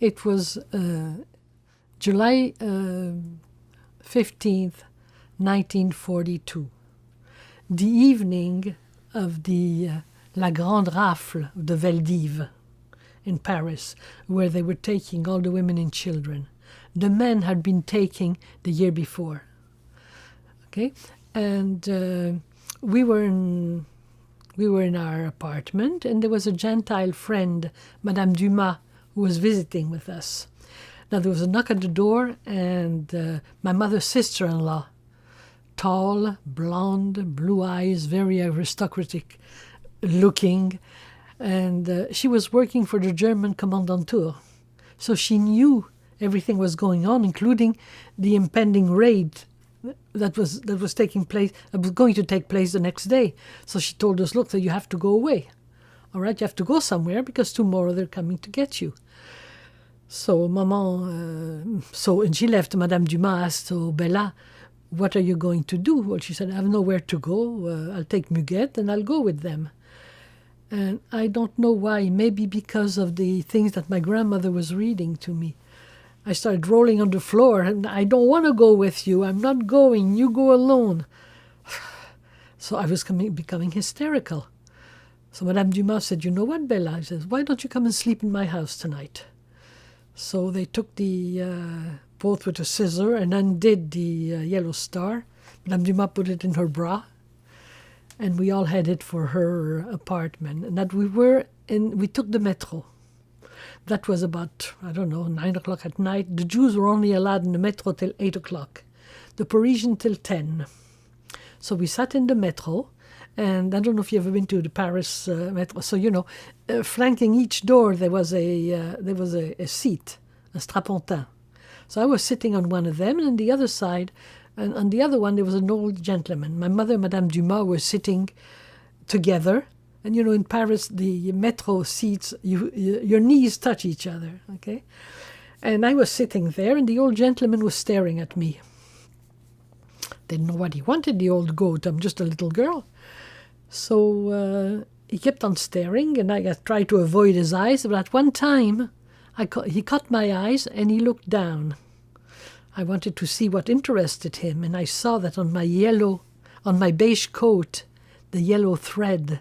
It was July 15th, 1942, the evening of the La Grande Rafle de Veldive in Paris, where they were taking all the women and children. The men had been taking the year before. Okay, and we were in our apartment, and there was a Gentile friend, Madame Dumas, who was visiting with us. Now there was a knock at the door, and my mother's sister-in-law, tall, blonde, blue eyes, very aristocratic looking, and she was working for the German commandantur. So she knew everything was going on, including the impending raid that was taking place, that was going to take place the next day. So she told us, look, that you have to go away. All right, you have to go somewhere because tomorrow they're coming to get you. So Maman, and she left. Madame Dumas asked, so Bella, what are you going to do? Well, she said, I have nowhere to go. I'll take Muguette and I'll go with them. And I don't know why, maybe because of the things that my grandmother was reading to me. I started rolling on the floor, and I don't want to go with you. I'm not going. You go alone. So I was becoming hysterical. So Madame Dumas said, you know what, Bella? She says, why don't you come and sleep in my house tonight? So they took the, both with a scissor and undid the yellow star. Madame Dumas put it in her bra. And we all headed for her apartment. And that we took the metro. That was about, 9 o'clock at night. The Jews were only allowed in the metro till 8 o'clock. The Parisian till 10. So we sat in the metro. And I don't know if you've ever been to the Paris metro. So, flanking each door, there was a seat, a strapontin. So I was sitting on one of them, and on the other side, and on the other one, there was an old gentleman. My mother and Madame Dumas were sitting together. And, in Paris, the metro seats, your knees touch each other, okay? And I was sitting there, and the old gentleman was staring at me. Didn't know what he wanted, the old goat. I'm just a little girl. So he kept on staring, and I tried to avoid his eyes. But at one time, he caught my eyes, and he looked down. I wanted to see what interested him, and I saw that on my beige coat, the yellow thread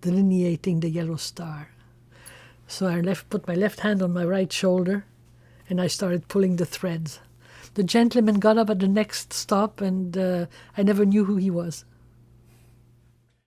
delineating the yellow star. So I put my left hand on my right shoulder, and I started pulling the threads. The gentleman got up at the next stop, and I never knew who he was.